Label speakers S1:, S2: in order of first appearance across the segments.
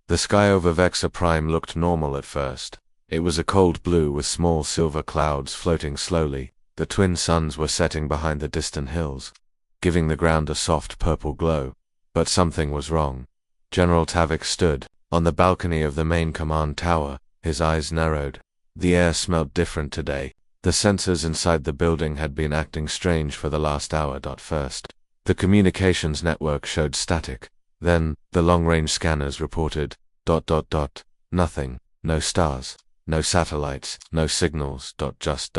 S1: The sky over Vexa Prime looked normal at first. It was a cold blue with small silver clouds floating slowly. The twin suns were setting behind the distant hills, giving the ground a soft purple glow. But something was wrong. General Tavik stood on the balcony of the main command tower, his eyes narrowed. The air smelled different today. The sensors inside the building had been acting strange for the last hour. First, the communications network showed static. Then, the long-range scanners reported ... nothing, no stars, no satellites, no signals. Just ...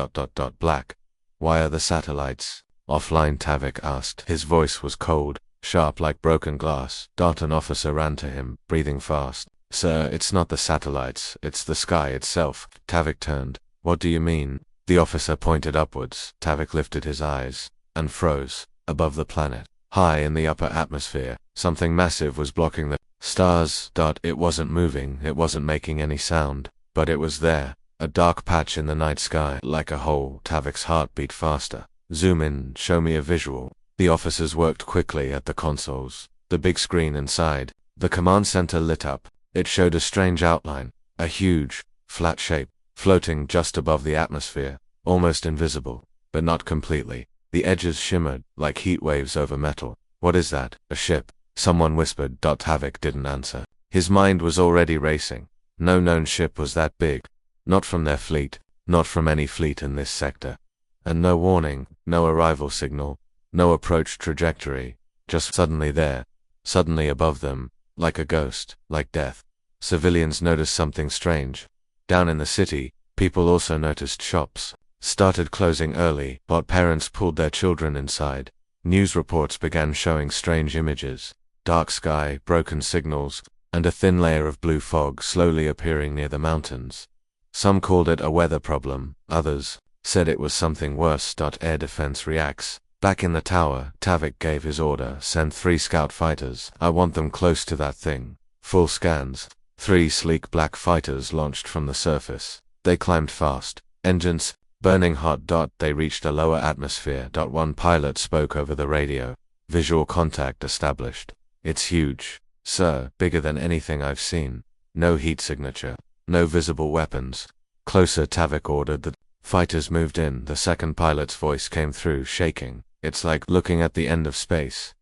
S1: black. Why are the satellites offline? Tavik asked. His voice was cold, sharp like broken glass. An officer ran to him, breathing fast. Sir, it's not the satellites, it's the sky itself. Tavik turned. What do you mean? The officer pointed upwards. Tavik lifted his eyes and froze. Above the planet, high in the upper atmosphere, something massive was blocking the stars. It wasn't moving, it wasn't making any sound, but it was there, a dark patch in the night sky, like a hole. Tavik's heart beat faster. Zoom in, show me a visual. The officers worked quickly at the consoles. The big screen inside the command center lit up. It showed a strange outline, a huge, flat shape, floating just above the atmosphere, almost invisible, but not completely. The edges shimmered, like heat waves over metal. What is that? A ship? Someone whispered. Tavik didn't answer. His mind was already racing. No known ship was that big. Not from their fleet, not from any fleet in this sector. And no warning, no arrival signal, no approach trajectory, just suddenly there, suddenly above them, like a ghost, like death. Civilians noticed something strange. Down in the city, people also noticed shops started closing early, but parents pulled their children inside. News reports began showing strange images. Dark sky, broken signals, and a thin layer of blue fog slowly appearing near the mountains. Some called it a weather problem, others said it was something worse. Air defense reacts. Back in the tower, Tavik gave his order, send 3 scout fighters. I want them close to that thing. Full scans. 3 sleek black fighters launched from the surface. They climbed fast. Engines burning hot. They reached a lower atmosphere. One pilot spoke over the radio. Visual contact established. It's huge, sir, bigger than anything I've seen. No heat signature, no visible weapons. Closer, Tavik ordered. The fighters moved in. The second pilot's voice came through, shaking. It's like looking at the end of space.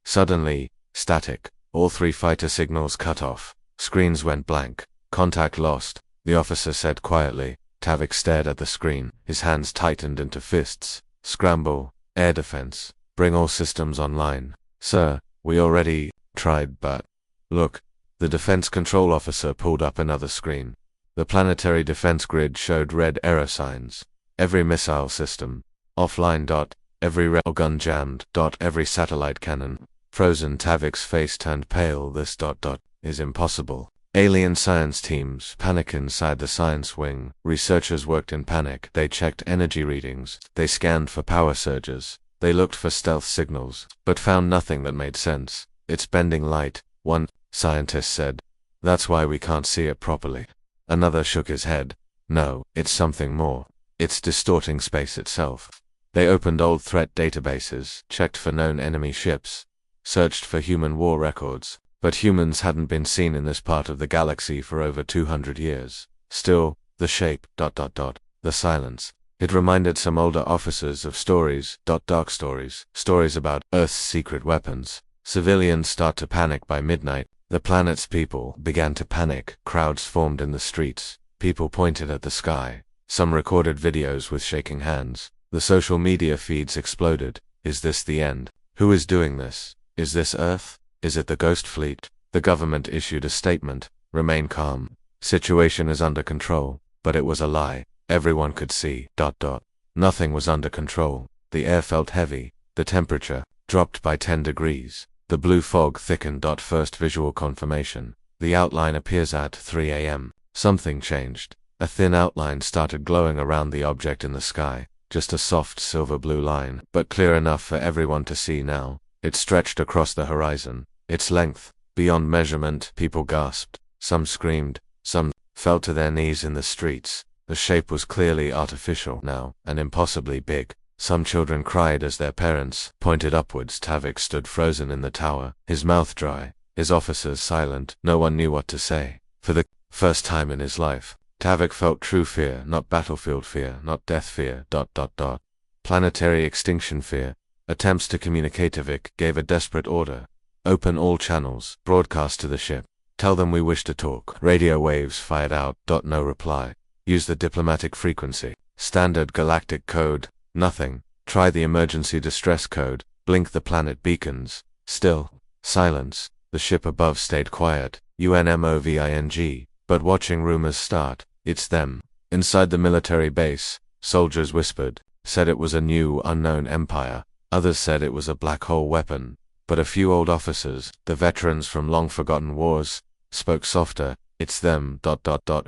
S1: Suddenly, static. All 3 fighter signals cut off. Screens went blank. Contact lost, the officer said quietly. Tavik stared at the screen. His hands tightened into fists. Scramble. Air defense. Bring all systems online. Sir, we already tried, but... Look. The defense control officer pulled up another screen. The planetary defense grid showed red error signs. Every missile system offline. Every railgun jammed. Every satellite cannon frozen. Tavik's face turned pale. This ... is impossible. Alien science teams panic inside the science wing. Researchers worked in panic. They checked energy readings. They scanned for power surges. They looked for stealth signals, but found nothing that made sense. It's bending light, one scientist said. That's why we can't see it properly. Another shook his head. No, it's something more. It's distorting space itself. They opened old threat databases, checked for known enemy ships, searched for human war records, but humans hadn't been seen in this part of the galaxy for over 200 years. Still, the shape, ... the silence. It reminded some older officers of stories, ... dark stories, stories about Earth's secret weapons. Civilians start to panic by midnight. The planet's people began to panic. Crowds formed in the streets. People pointed at the sky. Some recorded videos with shaking hands. The social media feeds exploded. Is this the end? Who is doing this? Is this Earth? Is it the Ghost Fleet? The government issued a statement. Remain calm. Situation is under control. But it was a lie. Everyone could see. ... Nothing was under control. The air felt heavy. The temperature dropped by 10 degrees. The blue fog thickened. First visual confirmation. The outline appears at 3 a.m. Something changed. A thin outline started glowing around the object in the sky. Just a soft silver blue line, but clear enough for everyone to see now. It stretched across the horizon. Its length, beyond measurement. People gasped. Some screamed. Some fell to their knees in the streets. The shape was clearly artificial now, and impossibly big. Some children cried as their parents pointed upwards. Tavik stood frozen in the tower, his mouth dry, His officers silent, no one knew what to say. For the first time in his life, Tavik felt true fear, not battlefield fear, not death fear, ... Planetary extinction fear. Attempts to communicate. Tavik gave a desperate order. Open all channels, broadcast to the ship. Tell them we wish to talk. Radio waves fired out. No reply. Use the diplomatic frequency. Standard galactic code. Nothing. Try the emergency distress code. Blink the planet beacons. Still. Silence. The ship above stayed quiet. UNMOVING. But watching rumors start. It's them. Inside the military base, soldiers whispered. Said it was a new, unknown empire. Others said it was a black hole weapon. But a few old officers, the veterans from long-forgotten wars, spoke softer. It's them. ...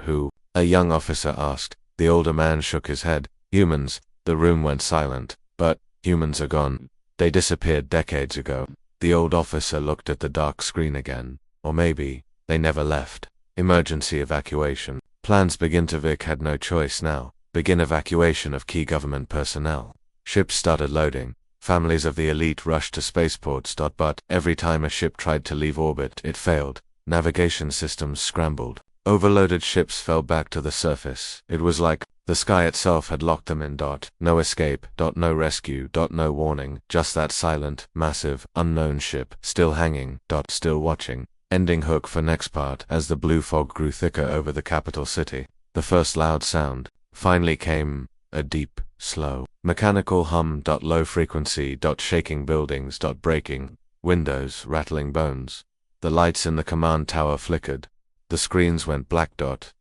S1: Who? A young officer asked. The older man shook his head. Humans. The room went silent. But humans are gone. They disappeared decades ago. The old officer looked at the dark screen again. Or maybe, they never left. Emergency evacuation. Plans begin. Tavik had no choice now. Begin evacuation of key government personnel. Ships started loading. Families of the elite rushed to spaceports. But every time a ship tried to leave orbit, it failed. Navigation systems scrambled. Overloaded ships fell back to the surface. It was like the sky itself had locked them in. No escape. No rescue. No warning. Just that silent, massive, unknown ship, still hanging. Still watching. Ending hook for next part. As the blue fog grew thicker over the capital city, the first loud sound finally came. A deep, slow, mechanical hum. Low frequency. Shaking buildings. Breaking windows, rattling bones. The lights in the command tower flickered. The screens went black.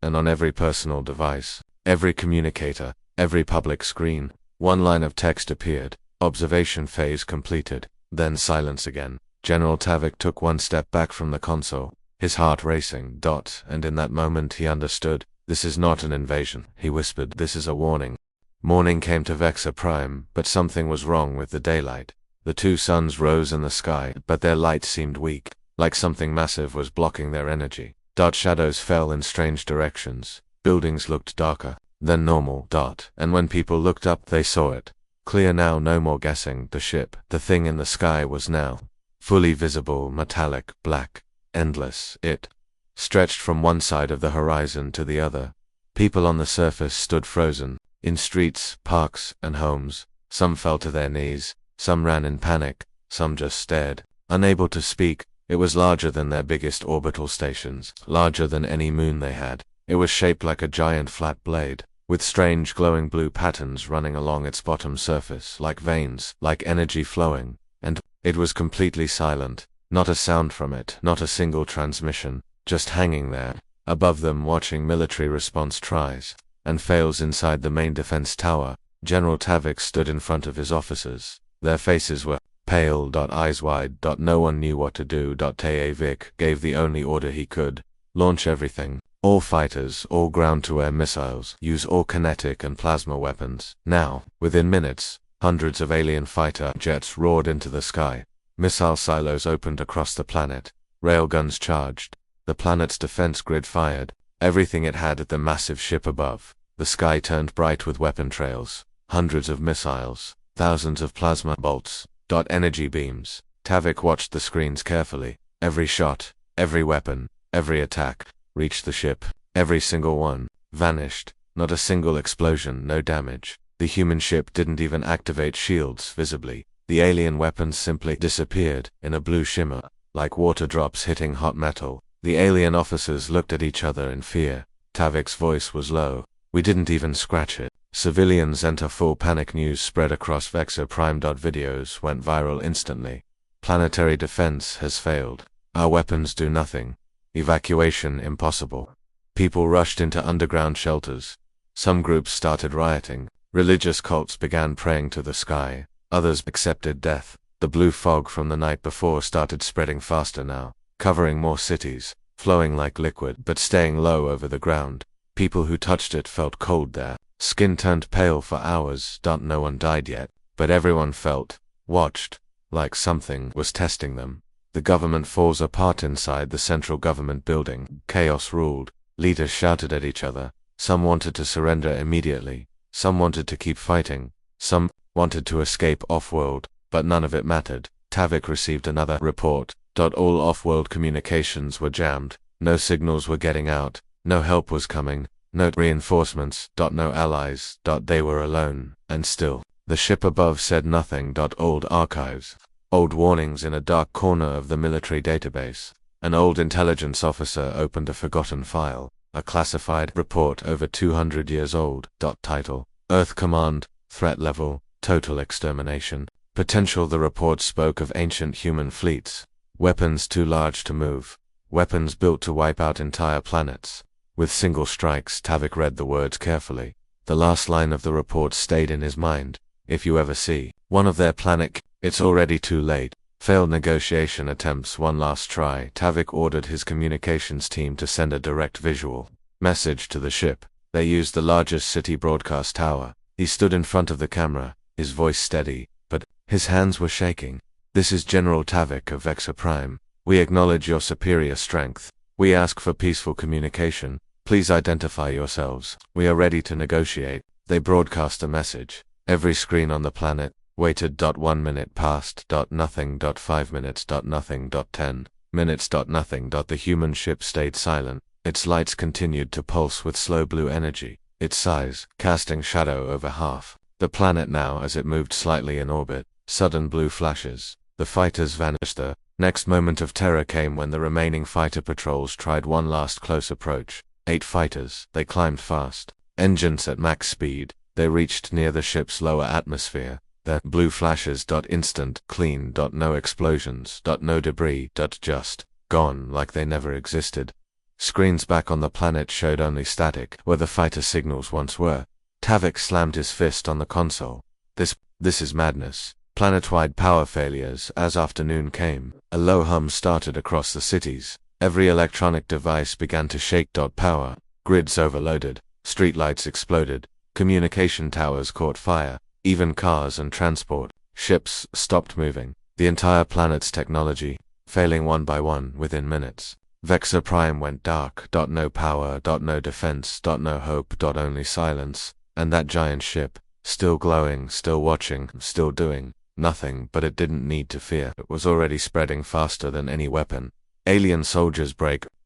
S1: And on every personal device, every communicator, every public screen, one line of text appeared. Observation phase completed. Then silence again. General Tavik took one step back from the console, his heart racing. And in that moment he understood. This is not an invasion, he whispered. This is a warning. Morning came to Vexa Prime, but something was wrong with the daylight. The two suns rose in the sky, but their light seemed weak, like something massive was blocking their energy. Shadows fell in strange directions. Buildings looked darker than normal. And when people looked up, they saw it. Clear now, no more guessing. The ship, the thing in the sky, was now fully visible, metallic, black, endless. It stretched from one side of the horizon to the other. People on the surface stood frozen. In streets, parks, and homes, some fell to their knees, some ran in panic, some just stared, unable to speak. It was larger than their biggest orbital stations, larger than any moon they had. It was shaped like a giant flat blade, with strange glowing blue patterns running along its bottom surface, like veins, like energy flowing. And it was completely silent, not a sound from it, not a single transmission, just hanging there, above them, watching military response tries and fails inside the main defense tower. General Tavik stood in front of his officers. Their faces were pale. Eyes wide. No one knew what to do. Tavik gave the only order he could. Launch everything. All fighters, all ground-to-air missiles. Use all kinetic and plasma weapons. Now. Within minutes, hundreds of alien fighter jets roared into the sky. Missile silos opened across the planet. Railguns charged. The planet's defense grid fired everything it had at the massive ship above. The sky turned bright with weapon trails. Hundreds of missiles. Thousands of plasma bolts. Energy beams. Tavik watched the screens carefully. Every shot, every weapon, every attack reached the ship. Every single one vanished. Not a single explosion, no damage. The human ship didn't even activate shields visibly. The alien weapons simply disappeared in a blue shimmer, like water drops hitting hot metal. The alien officers looked at each other in fear. Tavik's voice was low. We didn't even scratch it. Civilians enter full panic. News spread across Vexa Prime. Videos went viral instantly. Planetary defense has failed. Our weapons do nothing. Evacuation impossible. People rushed into underground shelters. Some groups started rioting. Religious cults began praying to the sky. Others accepted death. The blue fog from the night before started spreading faster now, covering more cities, flowing like liquid but staying low over the ground. People who touched it felt cold there. Skin turned pale for hours. No one died yet, but everyone felt watched, like something was testing them. The government falls apart inside the central government building. Chaos ruled. Leaders shouted at each other. Some wanted to surrender immediately. Some wanted to keep fighting. Some wanted to escape off-world, but none of it mattered. Tavik received another report. All off-world communications were jammed. No signals were getting out. No help was coming. No reinforcements. No allies. They were alone. And still. The ship above said nothing. Old archives. Old warnings in a dark corner of the military database. An old intelligence officer opened a forgotten file. A classified report over 200 years old. Title: Earth Command. Threat level: total extermination. Potential: the report spoke of ancient human fleets. Weapons too large to move. Weapons built to wipe out entire planets. With single strikes, Tavik read the words carefully. The last line of the report stayed in his mind. If you ever see one of their planet, it's already too late. Failed negotiation attempts, one last try. Tavik ordered his communications team to send a direct visual message to the ship. They used the largest city broadcast tower. He stood in front of the camera, his voice steady, but his hands were shaking. This is General Tavik of Vexa Prime. We acknowledge your superior strength. We ask for peaceful communication. Please identify yourselves. We are ready to negotiate. They broadcast a message. Every screen on the planet waited. 1 minute passed. Nothing. 5 minutes. Nothing. 10 minutes. Nothing. The human ship stayed silent. Its lights continued to pulse with slow blue energy, its size casting shadow over half the planet now as it moved slightly in orbit. Sudden blue flashes. The fighters vanished. The next moment of terror came when the remaining fighter patrols tried one last close approach. 8 fighters. They climbed fast. Engines at max speed. They reached near the ship's lower atmosphere. The blue flashes. Instant, clean. No explosions. No debris. Just gone like they never existed. Screens back on the planet showed only static, where the fighter signals once were. Tavik slammed his fist on the console. This is madness. Planet-wide power failures. As afternoon came, a low hum started across the cities. Every electronic device began to shake. Power grids overloaded. Streetlights exploded. Communication towers caught fire. Even cars and transport ships stopped moving. The entire planet's technology failing one by one within minutes. Vexa Prime went dark. No power. No defense. No hope. Only silence. And that giant ship, still glowing, still watching, still doing nothing. But it didn't need to fear. It was already spreading faster than any weapon. Alien soldiers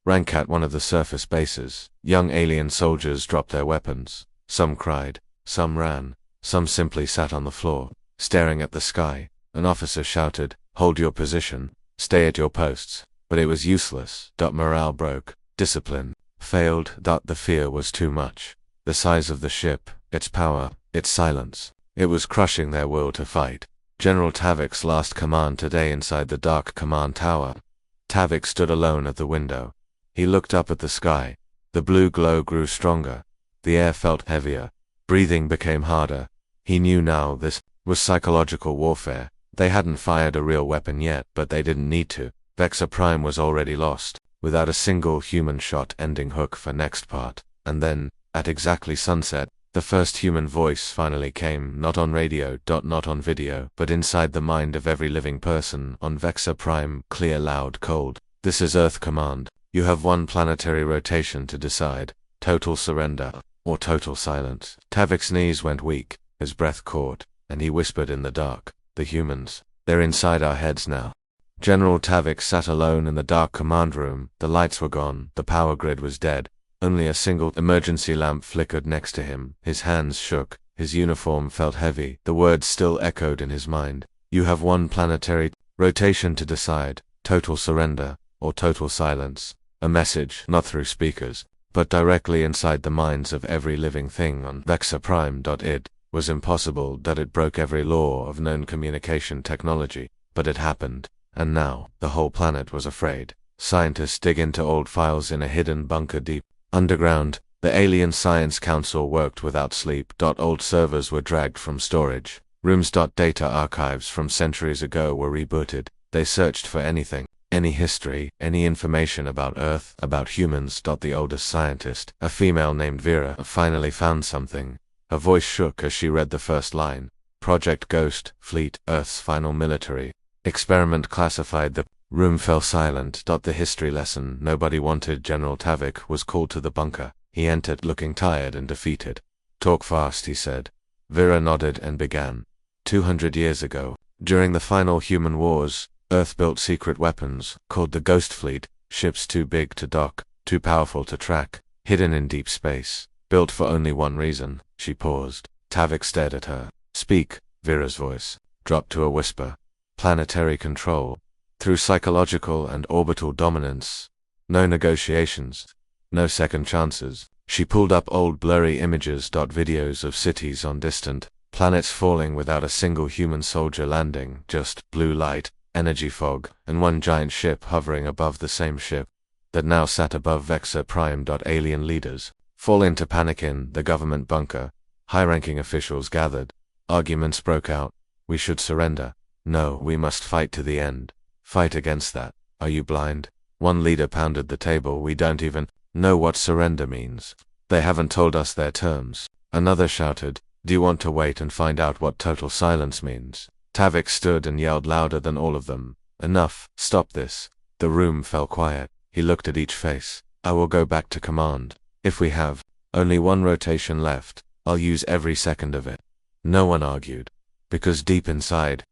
S1: rank at one of the surface bases. Young alien soldiers dropped their weapons. Some cried. Some ran. Some simply sat on the floor, staring at the sky. An officer shouted, "Hold your position. Stay at your posts." But it was useless. Morale broke. Discipline failed. The fear was too much. The size of the ship, its power, its silence. It was crushing their will to fight. General Tavik's last command today inside the dark command tower. Tavik stood alone at the window. He looked up at the sky. The blue glow grew stronger. The air felt heavier. Breathing became harder. He knew now this was psychological warfare. They hadn't fired a real weapon yet, but they didn't need to. Vexa Prime was already lost, without a single human shot ending hook for next part. And then, at exactly sunset, the first human voice finally came, not on radio, not on video, but inside the mind of every living person on Vexa Prime, clear, loud, cold. This is Earth Command. You have one planetary rotation to decide. Total surrender, or total silence. Tavik's knees went weak, his breath caught, and he whispered in the dark, "The humans, they're inside our heads now." General Tavik sat alone in the dark command room. The lights were gone, the power grid was dead. Only a single emergency lamp flickered next to him. His hands shook, his uniform felt heavy. The words still echoed in his mind. You have one planetary rotation to decide, total surrender, or total silence. A message, not through speakers, but directly inside the minds of every living thing on Vexa Prime. It was impossible. It broke every law of known communication technology. But it happened. And now, the whole planet was afraid. Scientists dig into old files in a hidden bunker deep underground. The Alien Science Council worked without sleep. Old servers were dragged from storage rooms. Data archives from centuries ago were rebooted. They searched for anything, any history, any information about Earth, about humans. The oldest scientist, a female named Vera, finally found something. Her voice shook as she read the first line. Project Ghost, Fleet, Earth's final military experiment classified. The room fell silent. The history lesson nobody wanted. General Tavik was called to the bunker. He entered looking tired and defeated. Talk fast, he said. Vera nodded and began. 200 years ago, during the final human wars, Earth-built secret weapons, called the Ghost Fleet, ships too big to dock, too powerful to track, hidden in deep space, built for only one reason. She paused. Tavik stared at her. Speak, Vera's voice dropped to a whisper. Planetary control. Through psychological and orbital dominance. No negotiations. No second chances. She pulled up old blurry images. Videos of cities on distant planets falling without a single human soldier landing, just blue light, energy fog, and one giant ship hovering above the same ship that now sat above Vexa Prime. Alien leaders fall into panic in the government bunker. High-ranking officials gathered. Arguments broke out. We should surrender. No, we must fight to the end. Fight against that. Are you blind? One leader pounded the table. We don't even know what surrender means. They haven't told us their terms. Another shouted, do you want to wait and find out what total silence means? Tavik stood and yelled louder than all of them. Enough, stop this. The room fell quiet. He looked at each face. I will go back to command. If we have only one rotation left, I'll use every second of it. No one argued. Because deep inside,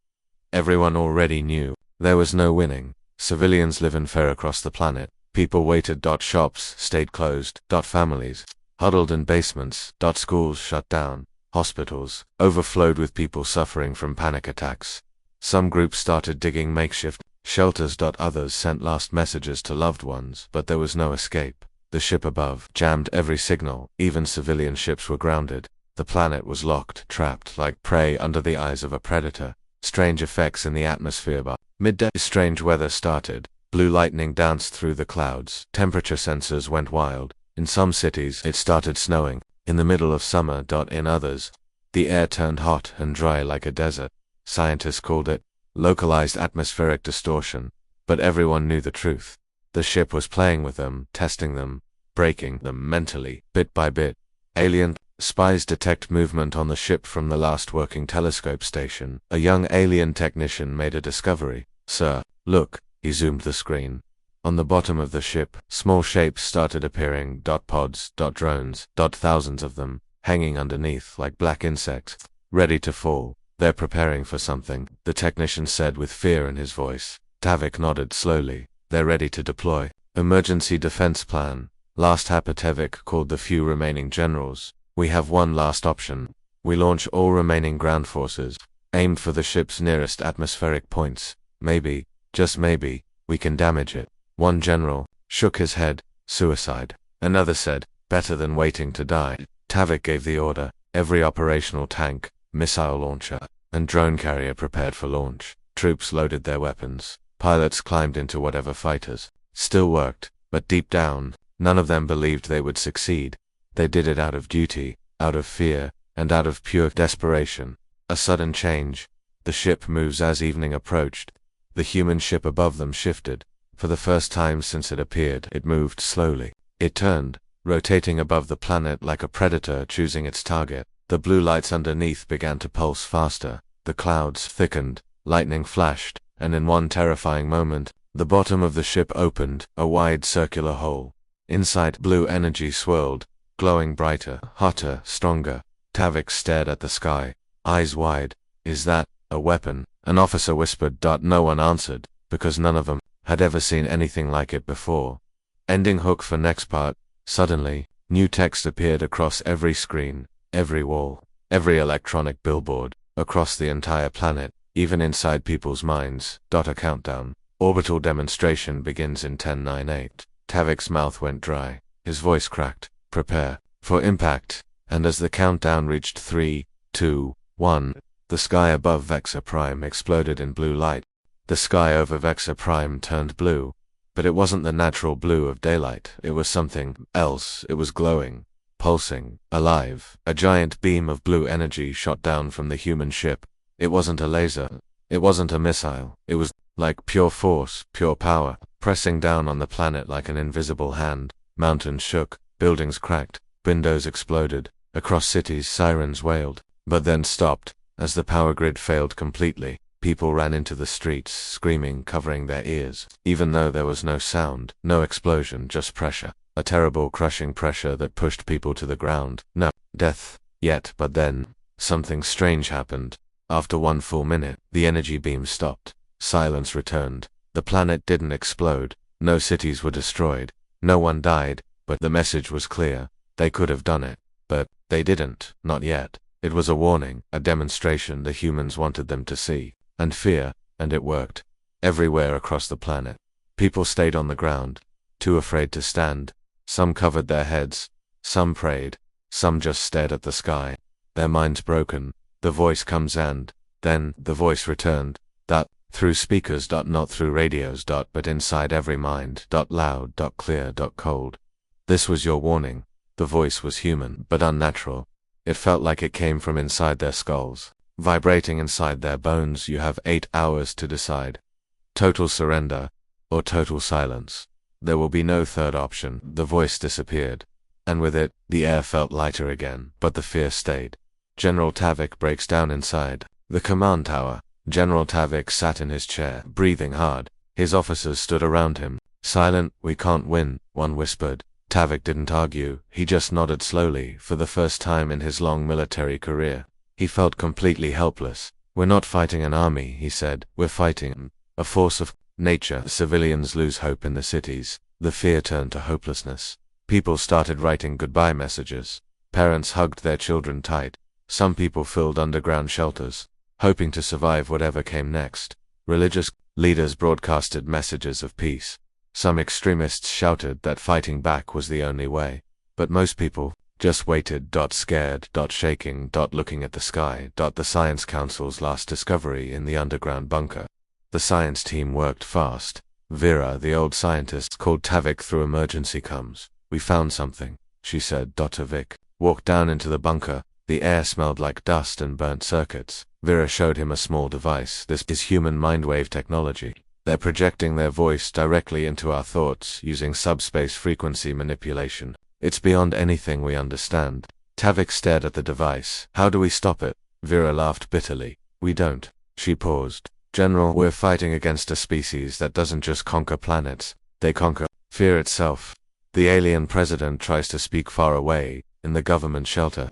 S1: everyone already knew there was no winning. Civilians live in fear across the planet. People waited. Shops stayed closed. Families huddled in basements. Schools shut down. Hospitals overflowed with people suffering from panic attacks. Some groups started digging makeshift shelters. Others sent last messages to loved ones, but there was no escape. The ship above jammed every signal. Even civilian ships were grounded. The planet was locked, trapped like prey under the eyes of a predator. Strange effects in the atmosphere. By midday, strange weather started. Blue lightning danced through the clouds. Temperature sensors went wild. In some cities, it started snowing. In the middle of summer. In others, the air turned hot and dry like a desert. Scientists called it localized atmospheric distortion. But everyone knew the truth. The ship was playing with them, testing them, breaking them mentally, bit by bit. Alien spies detect movement on the ship from the last working telescope station. A young alien technician made a discovery. Sir, look, he zoomed the screen. On the bottom of the ship, small shapes started appearing. Pods, drones, thousands of them, hanging underneath like black insects, ready to fall. They're preparing for something, the technician said with fear in his voice. Tavik nodded slowly. They're ready to deploy. Emergency defense plan. Last Tavik called the few remaining generals. We have one last option. We launch all remaining ground forces, aimed for the ship's nearest atmospheric points. Maybe, just maybe, we can damage it. One general shook his head. Suicide. Another said, better than waiting to die. Tavik gave the order. Every operational tank, missile launcher, and drone carrier prepared for launch. Troops loaded their weapons. Pilots climbed into whatever fighters still worked, but deep down, none of them believed they would succeed. They did it out of duty, out of fear, and out of pure desperation. A sudden change. The ship moves as evening approached. The human ship above them shifted. For the first time since it appeared, it moved slowly. It turned, rotating above the planet like a predator choosing its target. The blue lights underneath began to pulse faster. The clouds thickened, lightning flashed, and in one terrifying moment, the bottom of the ship opened, a wide circular hole. Inside, blue energy swirled, glowing brighter, hotter, stronger. Tavik stared at the sky, eyes wide. Is that a weapon? An officer whispered. No one answered, because none of them had ever seen anything like it before. Ending hook for next part. Suddenly, new text appeared across every screen, every wall, every electronic billboard, across the entire planet, even inside people's minds. A countdown. Orbital demonstration begins in 1098. Tavik's mouth went dry. His voice cracked. Prepare for impact. And as the countdown reached 3, 2, 1, the sky above Vexa Prime exploded in blue light. The sky over Vexa Prime turned blue. But it wasn't the natural blue of daylight. It was something else. It was glowing, pulsing, alive. A giant beam of blue energy shot down from the human ship. It wasn't a laser. It wasn't a missile. It was like pure force, pure power, pressing down on the planet like an invisible hand. Mountains shook, buildings cracked, windows exploded. Across cities, sirens wailed, but then stopped. As the power grid failed completely, people ran into the streets, screaming, covering their ears. Even though there was no sound, no explosion, just pressure. A terrible, crushing pressure that pushed people to the ground. No death yet, but then something strange happened. After one full minute, the energy beam stopped. Silence returned. The planet didn't explode. No cities were destroyed. No one died, but the message was clear. They could have done it. But they didn't, not yet. It was a warning, a demonstration the humans wanted them to see. And fear, and it worked. Everywhere across the planet. People stayed on the ground, too afraid to stand. Some covered their heads. Some prayed. Some just stared at the sky. Their minds broken. The voice comes and then the voice returned. That, through speakers. Not through radios. But inside every mind. Loud. Clear. Cold. This was your warning. The voice was human, but unnatural. It felt like it came from inside their skulls. Vibrating inside their bones. You have 8 hours to decide. Total surrender, or total silence. There will be no third option. The voice disappeared. And with it, the air felt lighter again, but the fear stayed. General Tavik breaks down inside the command tower. General Tavik sat in his chair, breathing hard. His officers stood around him. Silent. We can't win, one whispered. Tavik didn't argue, he just nodded slowly. For the first time in his long military career, he felt completely helpless. We're not fighting an army, he said. We're fighting a force of nature. Civilians lose hope in the cities. The fear turned to hopelessness. People started writing goodbye messages. Parents hugged their children tight. Some people filled underground shelters, hoping to survive whatever came next. Religious leaders broadcasted messages of peace. Some extremists shouted that fighting back was the only way. But most people just waited. Scared. Shaking. Looking at the sky. The Science Council's last discovery in the underground bunker. The science team worked fast. Vera, the old scientist, called Tavik through emergency comms. We found something, she said. Tavik walked down into the bunker. The air smelled like dust and burnt circuits. Vera showed him a small device. This is human mindwave technology. They're projecting their voice directly into our thoughts using subspace frequency manipulation. It's beyond anything we understand. Tavik stared at the device. How do we stop it? Vera laughed bitterly. We don't. She paused. General, we're fighting against a species that doesn't just conquer planets. They conquer fear itself. The alien president tries to speak far away, in the government shelter.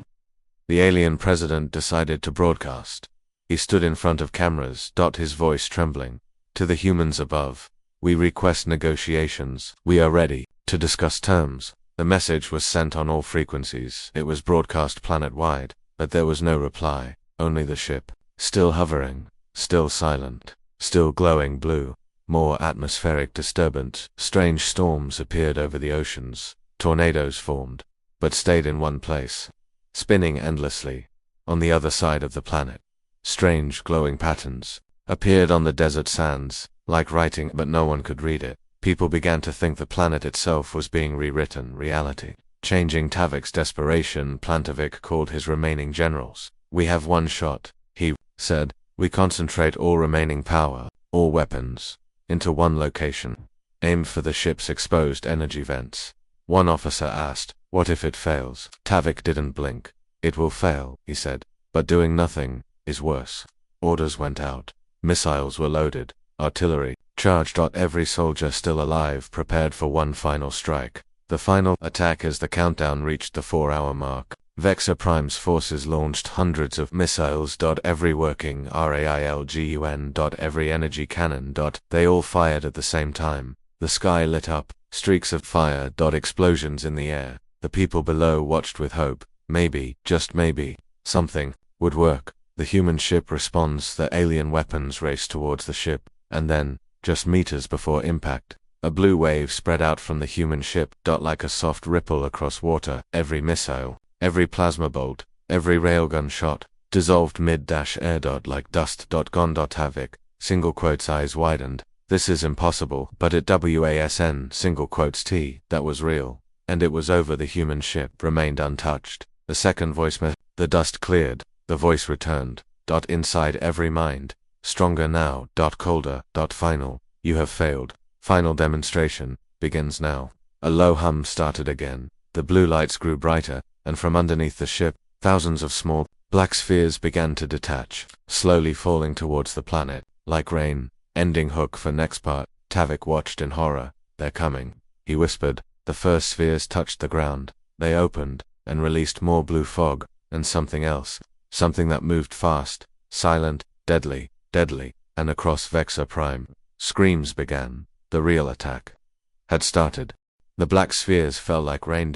S1: The alien president decided to broadcast. He stood in front of cameras. His voice trembling. To the humans above, we request negotiations. We are ready to discuss terms. The message was sent on all frequencies. It was broadcast planet-wide, but there was no reply. Only the ship, still hovering, still silent, still glowing blue. More atmospheric disturbance. Strange storms appeared over the oceans. Tornadoes formed, but stayed in one place, spinning endlessly, on the other side of the planet. Strange glowing patterns appeared on the desert sands, like writing, but no one could read it. People began to think the planet itself was being rewritten. Reality changing. Tavik's desperation. Plantavik called his remaining generals. We have one shot, he said. We concentrate all remaining power, all weapons, into one location. Aim for the ship's exposed energy vents. One officer asked, what if it fails? Tavik didn't blink. It will fail, he said, but doing nothing is worse. Orders went out. Missiles were loaded. Artillery charged. Every soldier still alive prepared for one final strike. The final attack as the countdown reached the 4-hour mark. Vexor Prime's forces launched hundreds of missiles. Every working RAILGUN. Every energy cannon. They all fired at the same time. The sky lit up. Streaks of fire. Explosions in the air. The people below watched with hope. Maybe, just maybe, something would work. The human ship responds. The alien weapons race towards the ship, and then, just meters before impact, a blue wave spread out from the human ship. Like a soft ripple across water. Every missile, every plasma bolt, every railgun shot, dissolved mid-air. Like dust. Gone. Tavik, single quotes, eyes widened. This is impossible, but it wasn, single quotes T, that was real. And it was over. The human ship remained untouched. The second voice the dust cleared. The voice returned. Inside every mind. Stronger now. Colder. Final. You have failed. Final demonstration begins now. A low hum started again. The blue lights grew brighter, and from underneath the ship, thousands of small, black spheres began to detach, slowly falling towards the planet, like rain. Ending hook for next part. Tavik watched in horror. They're coming, he whispered. The first spheres touched the ground. They opened, and released more blue fog, and something else. Something that moved fast, silent, deadly. and across Vexor Prime. Screams began. The real attack had started. The black spheres fell like rain.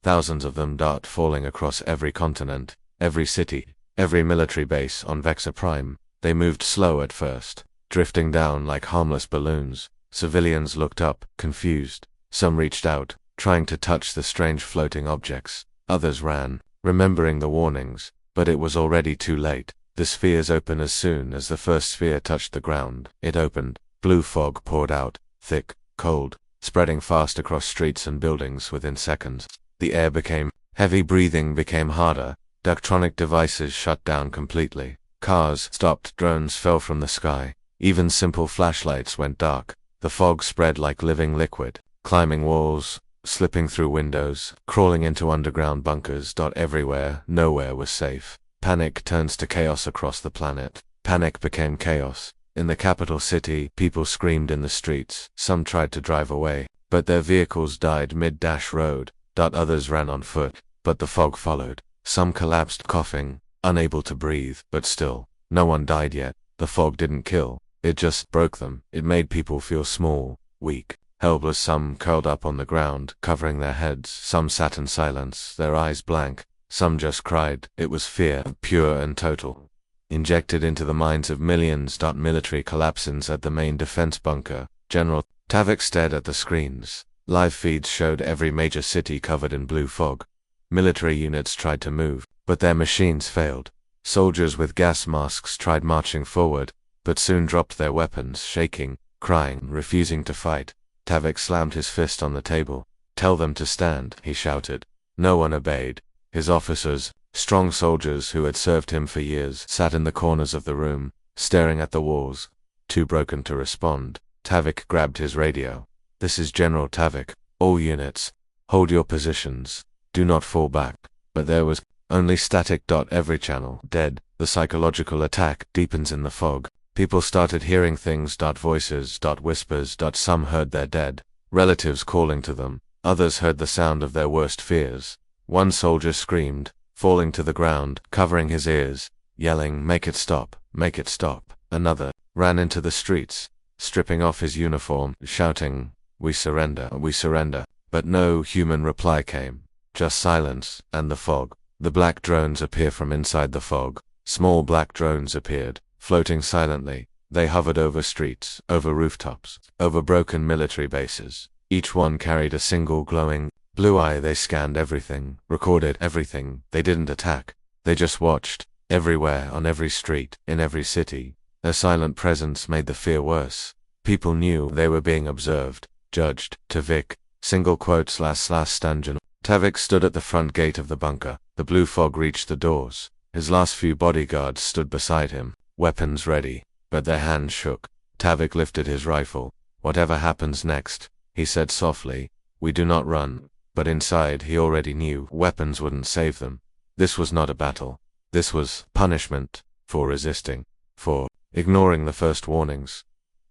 S1: Thousands of them falling across every continent, every city, every military base on Vexor Prime. They moved slow at first, drifting down like harmless balloons. Civilians looked up, confused. Some reached out, trying to touch the strange floating objects. Others ran, remembering the warnings, but it was already too late. The spheres opened as soon as the first sphere touched the ground. It opened. Blue fog poured out, thick, cold, spreading fast across streets and buildings within seconds. The air became heavy, breathing became harder. Electronic devices shut down completely. Cars stopped, drones fell from the sky. Even simple flashlights went dark. The fog spread like living liquid, climbing walls, slipping through windows, crawling into underground bunkers. Everywhere, nowhere was safe. Panic turns to chaos across the planet. Panic became chaos. In the capital city, people screamed in the streets. Some tried to drive away, but their vehicles died mid-road. Others ran on foot, but the fog followed. Some collapsed, coughing, unable to breathe, but still, no one died yet. The fog didn't kill. It just broke them. It made people feel small, weak, helpless. Some curled up on the ground, covering their heads. Some sat in silence, their eyes blank. Some just cried. It was fear, pure and total, injected into the minds of millions. Military collapses at the main defense bunker. General Tavik stared at the screens. Live feeds showed every major city covered in blue fog. Military units tried to move, but their machines failed. Soldiers with gas masks tried marching forward, but soon dropped their weapons, shaking, crying, refusing to fight. Tavik slammed his fist on the table. "Tell them to stand," he shouted. No one obeyed. His officers, strong soldiers who had served him for years, sat in the corners of the room, staring at the walls, too broken to respond. Tavik grabbed his radio. "This is General Tavik. All units, hold your positions. Do not fall back." But there was only static. Every channel dead. The psychological attack deepens in the fog. People started hearing things. Voices. Whispers. Some heard their dead relatives calling to them. Others heard the sound of their worst fears. One soldier screamed, falling to the ground, covering his ears, yelling, "Make it stop! Make it stop!" Another ran into the streets, stripping off his uniform, shouting, "We surrender! We surrender!" But no human reply came. Just silence and the fog. The black drones appear from inside the fog. Small black drones appeared, floating silently. They hovered over streets, over rooftops, over broken military bases. Each one carried a single glowing blue eye. They scanned everything, recorded everything. They didn't attack. They just watched. Everywhere, on every street, in every city. Their silent presence made the fear worse. People knew they were being observed, judged. Tavik, single quote / Stangen. Tavik stood at the front gate of the bunker. The blue fog reached the doors. His last few bodyguards stood beside him, weapons ready, but their hands shook. Tavik lifted his rifle. "Whatever happens next," he said softly, "we do not run." But inside he already knew weapons wouldn't save them. This was not a battle. This was punishment for resisting, for ignoring the first warnings.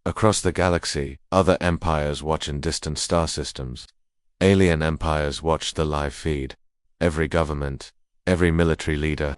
S1: Across the galaxy, other empires watch in distant star systems. Alien empires watched the live feed. Every government, every military leader,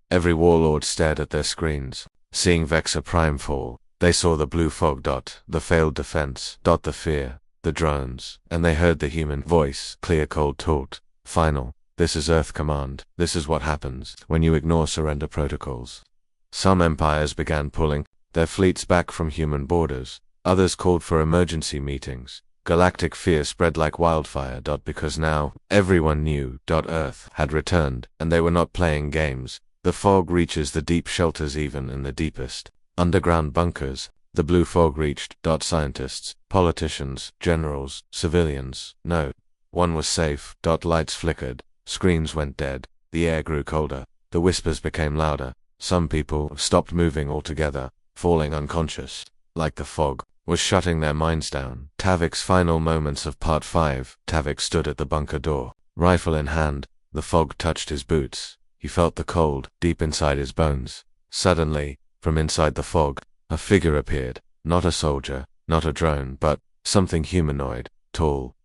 S1: every warlord stared at their screens. Seeing Vexor Prime fall, they saw the blue fog. The failed defense. The fear. The drones. And they heard the human voice, clear, cold, taut, final. "This is Earth Command. This is what happens when you ignore surrender protocols." Some empires began pulling their fleets back from human borders. Others called for emergency meetings. Galactic fear spread like wildfire. Because now, everyone knew. Earth had returned, and they were not playing games. The fog reaches the deep shelters, even in the deepest underground bunkers. The blue fog reached. Scientists, politicians, generals, civilians. No one was safe. Lights flickered. Screens went dead. The air grew colder. The whispers became louder. Some people stopped moving altogether, falling unconscious. Like the fog was shutting their minds down. Tavik's final moments of Part 5. Tavik stood at the bunker door, rifle in hand. The fog touched his boots. He felt the cold deep inside his bones. Suddenly, from inside the fog, a figure appeared. Not a soldier, not a drone, but something humanoid, tall,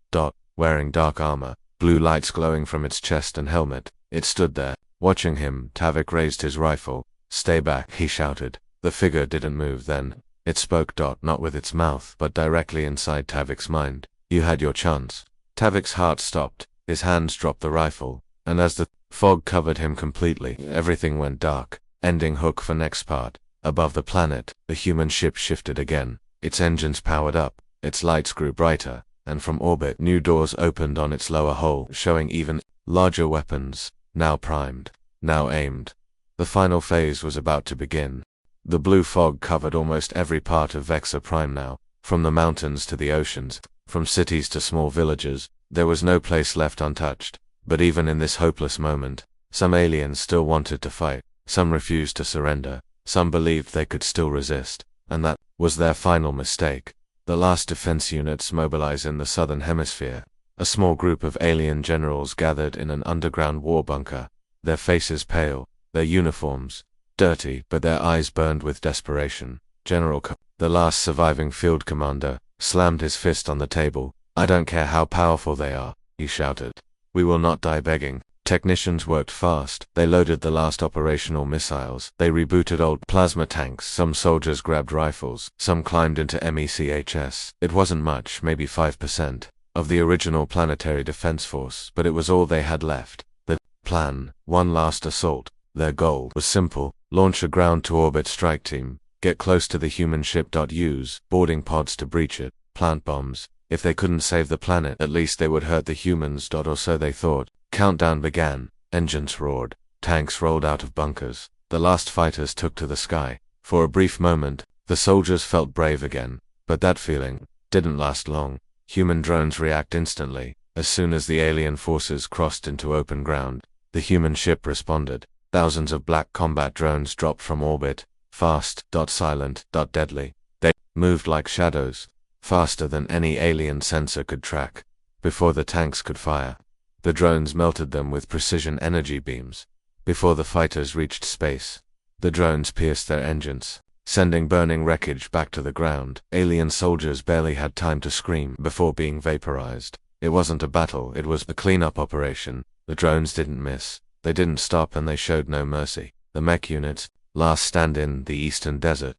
S1: wearing dark armor, blue lights glowing from its chest and helmet. It stood there, watching him. Tavik raised his rifle. "Stay back," he shouted. The figure didn't move then. It spoke. Not with its mouth, but directly inside Tavik's mind. You had your chance. Tavik's heart stopped, his hands dropped the rifle, and as the fog covered him completely, everything went dark. Ending hook for next part. Above the planet, the human ship shifted again. Its engines powered up, its lights grew brighter, and from orbit new doors opened on its lower hull, showing even larger weapons, now primed, now aimed. The final phase was about to begin. The blue fog covered almost every part of Vexa Prime now, from the mountains to the oceans, from cities to small villages. There was no place left untouched. But even in this hopeless moment, some aliens still wanted to fight, some refused to surrender, some believed they could still resist, and that was their final mistake. The last defense units mobilized in the southern hemisphere. A small group of alien generals gathered in an underground war bunker, their faces pale, their uniforms dirty, but their eyes burned with desperation. General the last surviving field commander, slammed his fist on the table. I don't care how powerful they are, he shouted. We will not die begging. Technicians worked fast. They loaded the last operational missiles. They rebooted old plasma tanks. Some soldiers grabbed rifles. Some climbed into MECHS. It wasn't much, maybe 5%, of the original planetary defense force, but it was all they had left. The plan, one last assault. Their goal was simple: launch a ground-to-orbit strike team, get close to the human ship. Use boarding pods to breach it, plant bombs. If they couldn't save the planet, at least they would hurt the humans. Or so they thought. Countdown began. Engines roared. Tanks rolled out of bunkers. The last fighters took to the sky. For a brief moment, the soldiers felt brave again. But that feeling didn't last long. Human drones react instantly. As soon as the alien forces crossed into open ground, the human ship responded. Thousands of black combat drones dropped from orbit. Fast, silent, deadly. They moved like shadows, faster than any alien sensor could track. Before the tanks could fire, the drones melted them with precision energy beams. Before the fighters reached space, the drones pierced their engines, sending burning wreckage back to the ground. Alien soldiers barely had time to scream before being vaporized. It wasn't a battle, it was a cleanup operation. The drones didn't miss. They didn't stop, and they showed no mercy. The mech units, last stand in the eastern desert.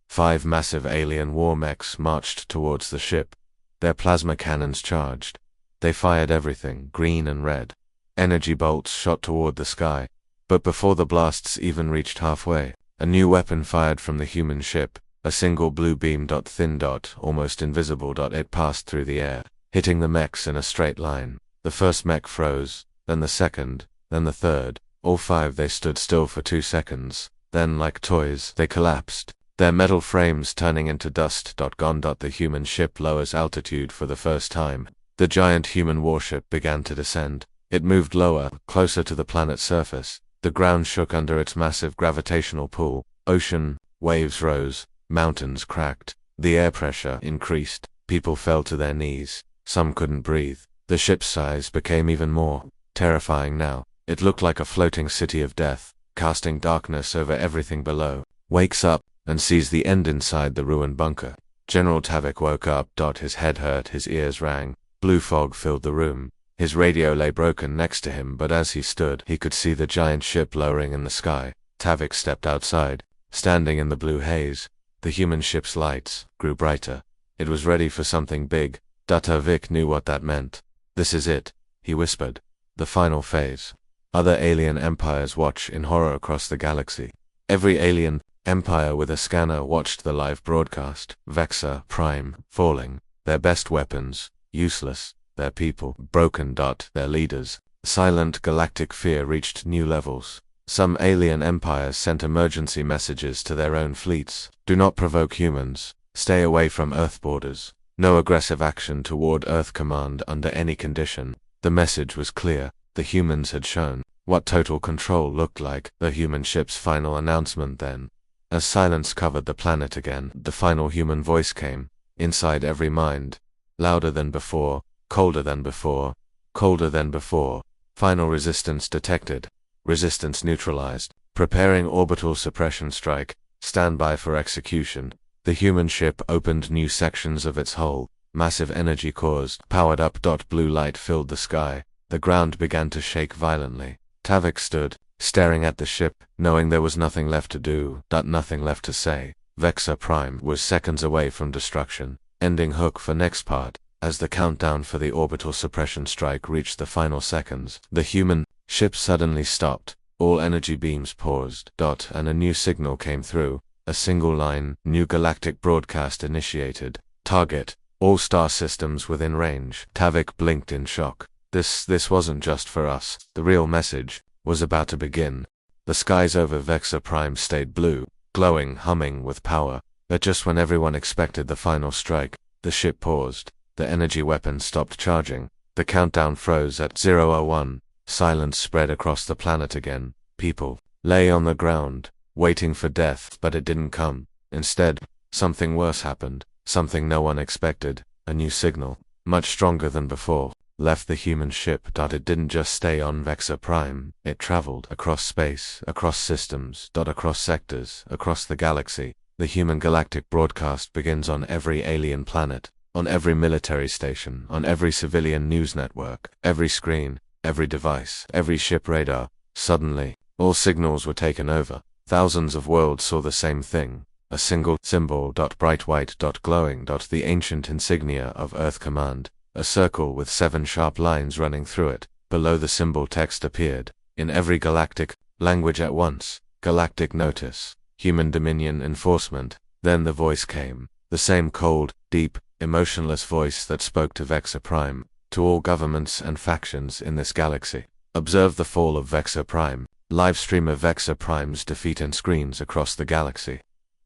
S1: 5 massive alien war mechs marched towards the ship. Their plasma cannons charged. They fired everything, green and red. Energy bolts shot toward the sky. But before the blasts even reached halfway, a new weapon fired from the human ship. A single blue beam. Thin, almost invisible. It passed through the air, hitting the mechs in a straight line. The first mech froze, then the second, then the third. All 5 they stood still for 2 seconds. Then, like toys, they collapsed, their metal frames turning into dust. Gone. The human ship lowers altitude for the first time. The giant human warship began to descend. It moved lower, closer to the planet's surface. The ground shook under its massive gravitational pull. Ocean waves rose, mountains cracked. The air pressure increased. People fell to their knees. Some couldn't breathe. The ship's size became even more terrifying now. It looked like a floating city of death, casting darkness over everything below. Wakes up and sees the end inside the ruined bunker. General Tavik woke up. His head hurt, his ears rang. Blue fog filled the room. His radio lay broken next to him, but as he stood, he could see the giant ship lowering in the sky. Tavik stepped outside. Standing in the blue haze, the human ship's lights grew brighter. It was ready for something big. Tavik knew what that meant. This is it, he whispered. The final phase. Other alien empires watch in horror across the galaxy. Every alien empire with a scanner watched the live broadcast. Vexa Prime falling. Their best weapons useless. Their people broken. Their leaders. Silent galactic fear reached new levels. Some alien empires sent emergency messages to their own fleets. Do not provoke humans. Stay away from Earth borders. No aggressive action toward Earth Command under any condition. The message was clear. The humans had shown what total control looked like. The human ship's final announcement then. As silence covered the planet again, the final human voice came, inside every mind. Louder than before, colder than before, colder than before. Final resistance detected. Resistance neutralized. Preparing orbital suppression strike. Standby for execution. The human ship opened new sections of its hull. Massive energy cores powered up. Blue light filled the sky. The ground began to shake violently. Tavik stood, staring at the ship, knowing there was nothing left to do, nothing left to say. Vexor Prime was seconds away from destruction. Ending hook for next part. As the countdown for the orbital suppression strike reached the final seconds, the human ship suddenly stopped. All energy beams paused. And a new signal came through. A single line, new galactic broadcast initiated. Target, all star systems within range. Tavik blinked in shock. This wasn't just for us. The real message was about to begin. The skies over Vexor Prime stayed blue, glowing, humming with power. But just when everyone expected the final strike, the ship paused. The energy weapon stopped charging. The countdown froze at 0:01. Silence spread across the planet again. People lay on the ground, waiting for death, but it didn't come. Instead, something worse happened, something no one expected. A new signal, much stronger than before, left the human ship. It didn't just stay on Vexor Prime, it traveled across space, across systems, across sectors, across the galaxy. The human galactic broadcast begins on every alien planet, on every military station, on every civilian news network, every screen, every device, every ship radar. Suddenly, all signals were taken over. Thousands of worlds saw the same thing. A single symbol, bright white, glowing, the ancient insignia of Earth Command. A circle with 7 sharp lines running through it. Below the symbol text appeared, in every galactic language at once. Galactic notice. Human dominion enforcement. Then the voice came. The same cold, deep, emotionless voice that spoke to Vexor Prime, to all governments and factions in this galaxy. Observe the fall of Vexor Prime. Live stream of Vexor Prime's defeat and screens across the galaxy.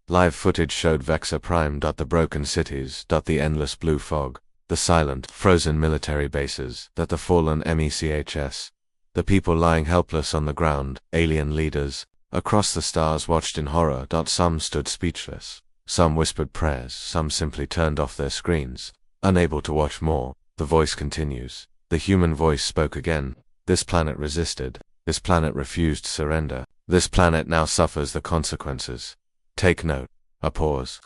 S1: Live footage showed Vexor Prime. The broken cities. The endless blue fog. The silent, frozen military bases. The fallen MECHS. The people lying helpless on the ground. Alien leaders across the stars watched in horror. Some stood speechless. Some whispered prayers. Some simply turned off their screens, unable to watch more. The voice continues. The human voice spoke again. This planet resisted. This planet refused surrender. This planet now suffers the consequences. Take note. A pause.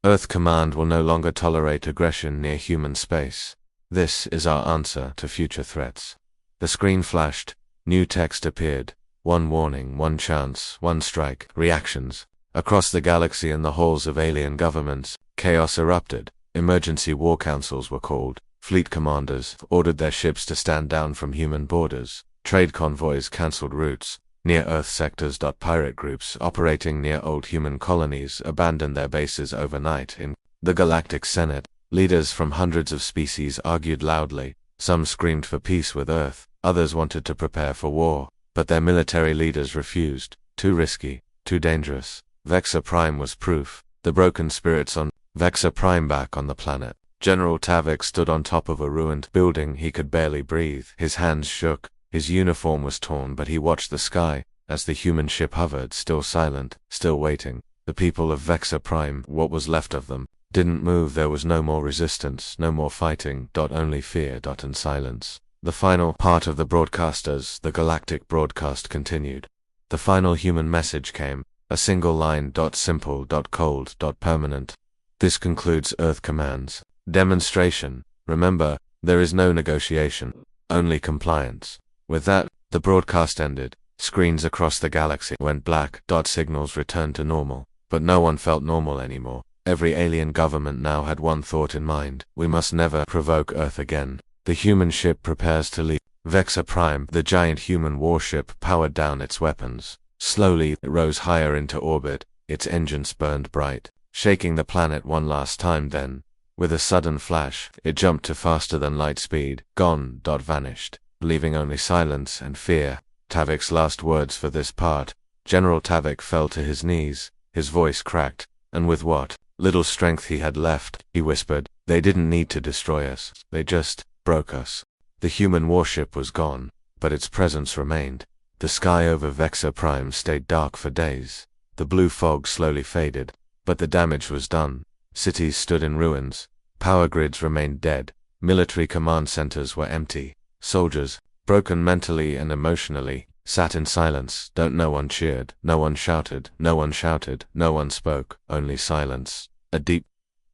S1: Earth Command will no longer tolerate aggression near human space. This is our answer to future threats. The screen flashed. New text appeared. One warning, one chance, one strike. Reactions. Across the galaxy and the halls of alien governments, chaos erupted. Emergency war councils were called. Fleet commanders ordered their ships to stand down from human borders. Trade convoys cancelled routes. Near-Earth sectors. Pirate groups operating near old human colonies abandoned their bases overnight. In the Galactic Senate, leaders from hundreds of species argued loudly. Some screamed for peace with Earth, others wanted to prepare for war, but their military leaders refused. Too risky, too dangerous. Vexor Prime was proof. The broken spirits on Vexor Prime back on the planet. General Tavik stood on top of a ruined building. He could barely breathe. His hands shook. His uniform was torn, but he watched the sky as the human ship hovered, still silent, still waiting. The people of Vexor Prime, what was left of them, didn't move. There was no more resistance, no more fighting. Only fear. And silence. The final part of the broadcasters, the galactic broadcast, continued. The final human message came. A single line. Simple. Cold. Permanent. This concludes Earth Command's demonstration. Remember, there is no negotiation, only compliance. With that, the broadcast ended. Screens across the galaxy went black. Signals returned to normal. But no one felt normal anymore. Every alien government now had one thought in mind. We must never provoke Earth again. The human ship prepares to leave. Vexor Prime, the giant human warship, powered down its weapons. Slowly, it rose higher into orbit. Its engines burned bright, shaking the planet one last time. Then, with a sudden flash, it jumped to faster than light speed. Gone. Vanished, leaving only silence and fear. Tavik's last words for this part. General Tavik fell to his knees. His voice cracked, and with what little strength he had left, he whispered, "They didn't need to destroy us. They just broke us." The human warship was gone, but its presence remained. The sky over Vexor Prime stayed dark for days. The blue fog slowly faded, but the damage was done. Cities stood in ruins. Power grids remained dead. Military command centers were empty. Soldiers, broken mentally and emotionally, sat in silence. No one cheered, no one shouted, no one shouted, no one spoke, only silence. A deep,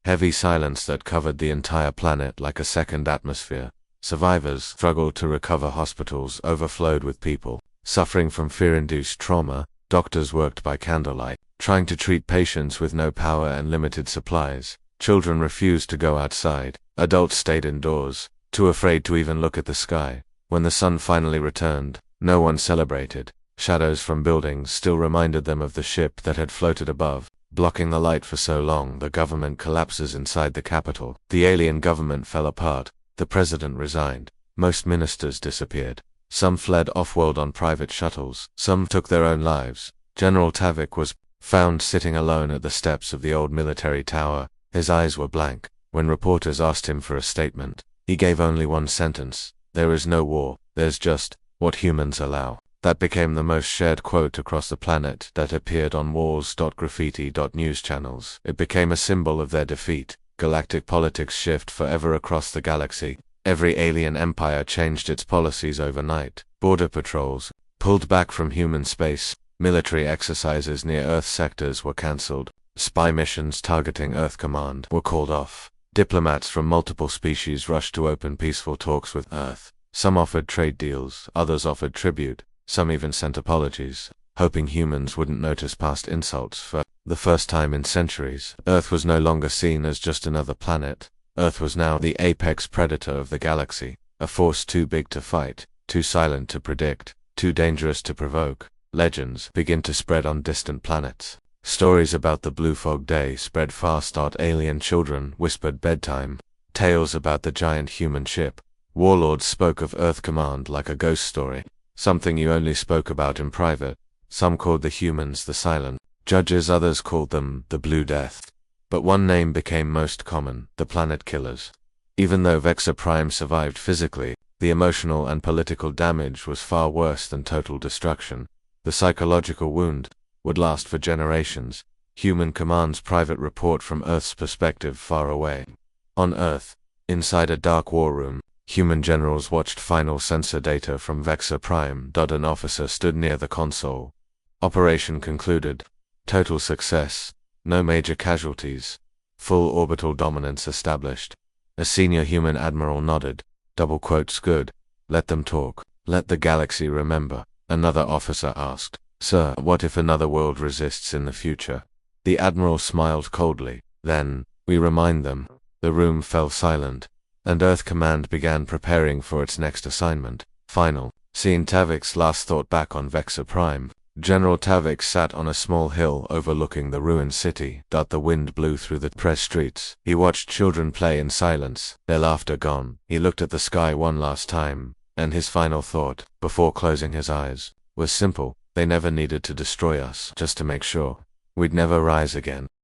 S1: heavy silence that covered the entire planet like a second atmosphere. Survivors struggled to recover. Hospitals overflowed with people suffering from fear-induced trauma. Doctors worked by candlelight, trying to treat patients with no power and limited supplies. Children refused to go outside. Adults stayed indoors, too afraid to even look at the sky. When the sun finally returned, no one celebrated. Shadows from buildings still reminded them of the ship that had floated above, blocking the light for so long. The government collapses inside the capital. The alien government fell apart. The president resigned. Most ministers disappeared. Some fled off-world on private shuttles. Some took their own lives. General Tavik was found sitting alone at the steps of the old military tower. His eyes were blank. When reporters asked him for a statement, he gave only one sentence: "There is no war, there's just what humans allow." That became the most shared quote across the planet that appeared on walls. Graffiti. News channels. It became a symbol of their defeat. Galactic politics shift forever across the galaxy. Every alien empire changed its policies overnight. Border patrols pulled back from human space. Military exercises near Earth sectors were cancelled. Spy missions targeting Earth Command were called off. Diplomats from multiple species rushed to open peaceful talks with Earth. Some offered trade deals, others offered tribute, some even sent apologies, hoping humans wouldn't notice past insults. For the first time in centuries, Earth was no longer seen as just another planet. Earth was now the apex predator of the galaxy, a force too big to fight, too silent to predict, too dangerous to provoke. Legends begin to spread on distant planets. Stories about the Blue Fog Day spread fast. Alien children whispered bedtime tales about the giant human ship. Warlords spoke of Earth Command like a ghost story, something you only spoke about in private. Some called the humans the Silent Judges, others called them the Blue Death. But one name became most common: the Planet Killers. Even though Vexor Prime survived physically, the emotional and political damage was far worse than total destruction. The psychological wound would last for generations. Human Command's private report from Earth's perspective far away. On Earth, inside a dark war room, human generals watched final sensor data from Vexor Prime. An officer stood near the console. Operation concluded. Total success. No major casualties. Full orbital dominance established. A senior human admiral nodded. Good. Let them talk. Let the galaxy remember. Another officer asked, "Sir, what if another world resists in the future?" The admiral smiled coldly. "Then, we remind them." The room fell silent, and Earth Command began preparing for its next assignment. Final. Seeing Tavik's last thought back on Vexor Prime, General Tavik sat on a small hill overlooking the ruined city. The wind blew through the press streets. He watched children play in silence, their laughter gone. He looked at the sky one last time, and his final thought, before closing his eyes, was simple: they never needed to destroy us, just to make sure we'd never rise again.